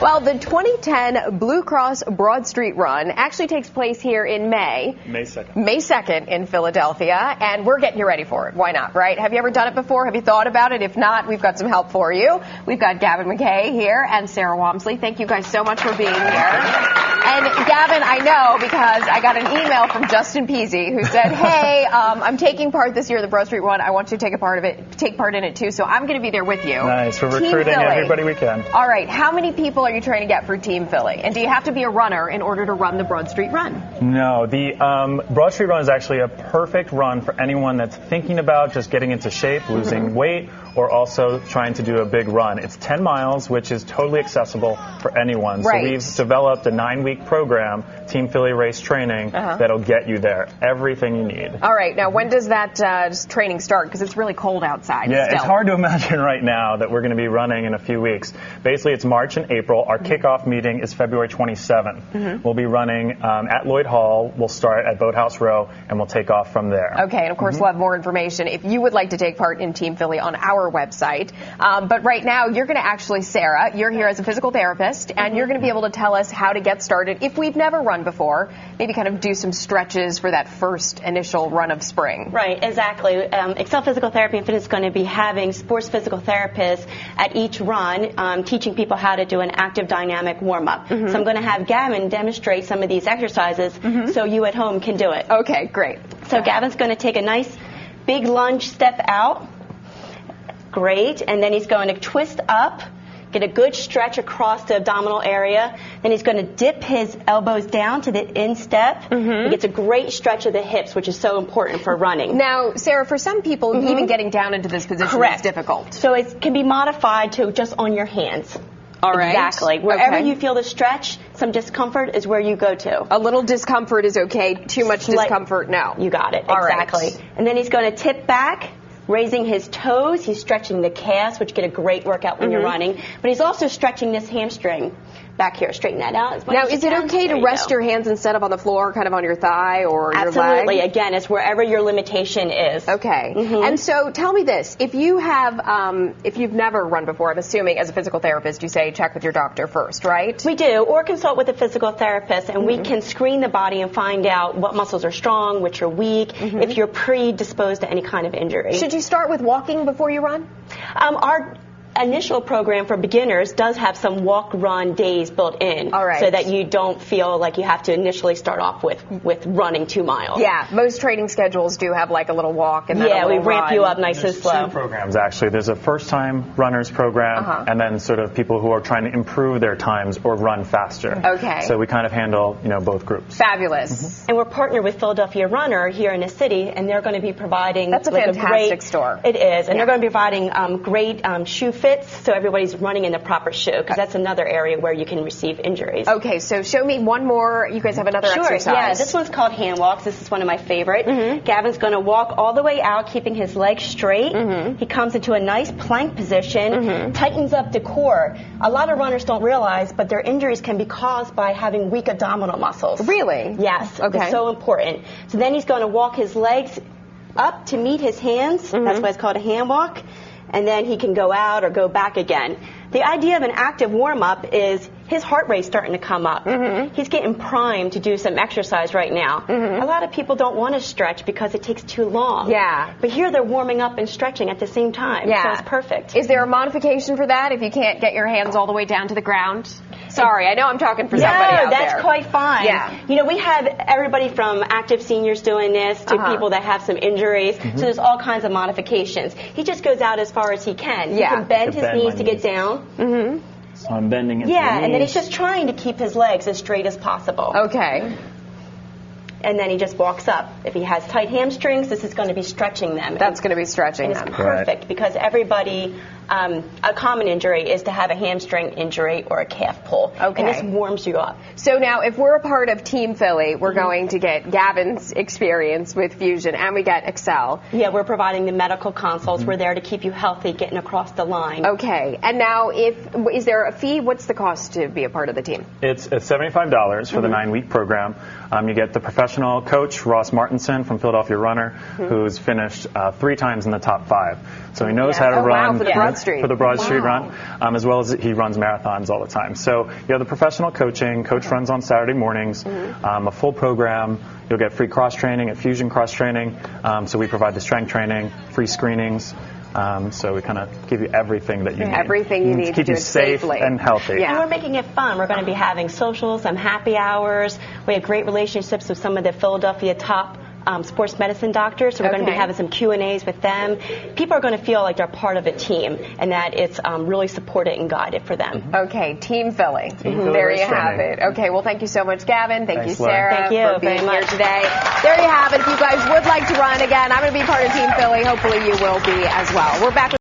Well, the 2010 Blue Cross Broad Street Run actually takes place here in May 2nd in Philadelphia, and we're getting you ready for it. Why not, right? Have you ever done it before? Have you thought about it? If not, we've got some help for you. We've got Gavin McKay here and Sarah Walmsley. Thank you guys so much for being here. And Gavin, I know because I got an email from Justin Peasy who said, hey, I'm taking part this year in the Broad Street Run. I want you to take part in it too, so I'm going to be there with you. Nice. We're recruiting everybody we can. All right. How many people are you trying to get for Team Philly? And do you have to be a runner in order to run the Broad Street Run? No. The Broad Street Run is actually a perfect run for anyone that's thinking about just getting into shape, losing weight, or also trying to do a big run. It's 10 miles, which is totally accessible for anyone. Right. So we've developed a 9-week program, Team Philly Race Training, that'll get you there. Everything you need. All right. Now, when does that training start? Because it's really cold outside. Yeah, still. It's hard to imagine right now that we're going to be running in a few weeks. Basically, it's March and April. Our kickoff meeting is February 27th. We'll be running at Lloyd Hall. We'll start at Boathouse Row, and we'll take off from there. Okay, and of course, we'll have more information if you would like to take part in Team Philly on our website. But right now, you're going to actually, Sarah, you're here as a physical therapist, and you're going to be able to tell us how to get started. If we've never run before, maybe kind of do some stretches for that first initial run of spring. Right, exactly. Excel Physical Therapy and Fitness is going to be having sports physical therapists at each run, teaching people how to do an active dynamic warm-up. So I'm going to have Gavin demonstrate some of these exercises so you at home can do it. Okay, great. So Gavin's going to take a nice big lunge step out. Great. And then he's going to twist up, get a good stretch across the abdominal area. Then he's going to dip his elbows down to the instep. He gets a great stretch of the hips, which is so important for running. Now, Sarah, for some people, even getting down into this position is difficult. So it can be modified to just on your hands. All right. Exactly. Wherever you feel the stretch, some discomfort is where you go to. A little discomfort is okay. Too much discomfort, no. You got it. All exactly. Right. And then he's going to tip back, raising his toes. He's stretching the calves, which get a great workout when you're running. But he's also stretching this hamstring back here. Straighten that out as much now, as you is it can. okay to rest your hands instead of on the floor, kind of on your thigh or your leg? Absolutely. Again, it's wherever your limitation is. Okay. And so tell me this. If you have, if you've never run before, I'm assuming as a physical therapist, you say check with your doctor first, right? We do, or consult with a physical therapist, and we can screen the body and find out what muscles are strong, which are weak, if you're predisposed to any kind of injury. Should you start with walking before you run? Our initial program for beginners does have some walk-run days built in, so that you don't feel like you have to initially start off with running 2 miles. Yeah, most training schedules do have like a little walk and then a little we ramp you up nice and slow. There's 2 programs actually. There's a first-time runners program, and then sort of people who are trying to improve their times or run faster. Okay. So we kind of handle both groups. Fabulous. And we're partnered with Philadelphia Runner here in the city, and they're going to be providing a fantastic store. It is, and they're going to be providing great shoe fits, so everybody's running in the proper shoe, because that's another area where you can receive injuries. Okay, so show me one more. You guys have another exercise. Yeah, this one's called hand walks. This is one of my favorite. Gavin's going to walk all the way out, keeping his legs straight. He comes into a nice plank position, tightens up the core. A lot of runners don't realize, but their injuries can be caused by having weak abdominal muscles. Really? Yes. Okay. It's so important. So then he's going to walk his legs up to meet his hands. That's why it's called a hand walk. And then he can go out or go back again. The idea of an active warm-up is his heart rate's starting to come up. He's getting primed to do some exercise right now. A lot of people don't want to stretch because it takes too long. Yeah. But here they're warming up and stretching at the same time. Yeah. So it's perfect. Is there a modification for that if you can't get your hands all the way down to the ground? Sorry, I know I'm talking for somebody out there. No, that's quite fine. Yeah. We have everybody from active seniors doing this to people that have some injuries. So there's all kinds of modifications. He just goes out as far as he can. He can bend his knees to get down. So I'm bending into the and then knees. he's just trying to keep his legs as straight as possible. Okay. And then he just walks up. If he has tight hamstrings, this is going to be stretching them. That's going to be stretching them. It's perfect because everybody, a common injury is to have a hamstring injury or a calf pull. Okay. And this warms you up. So now if we're a part of Team Philly, we're going to get Gavin's experience with Fusion and we get Excel. Yeah, we're providing the medical consults. We're there to keep you healthy, getting across the line. Okay. And now is there a fee? What's the cost to be a part of the team? It's $75 for the 9-week program. You get the professional coach, Ross Martinson from Philadelphia Runner, who's finished 3 times in the top 5. So he knows how to run. For the Broad Street. For the Broad Street Run, as well as he runs marathons all the time. So you have the professional coaching. Coach runs on Saturday mornings, a full program. You'll get free cross training at Fusion Cross Training. So we provide the strength training, free screenings. So we kind of give you everything that you need. Everything you need to keep you safe safely and healthy. Yeah. And we're making it fun. We're going to be having socials, some happy hours. We have great relationships with some of the Philadelphia top sports medicine doctors, so we're going to be having some Q&As with them. People are going to feel like they're part of a team and that it's really supported and guided for them. Okay, Team Philly. There you have it. Okay, well, thank you so much, Gavin. Thank you, Sarah, Thank you for being very here much today. There you have it. If you guys would like to run again, I'm going to be part of Team Philly. Hopefully you will be as well. We're back with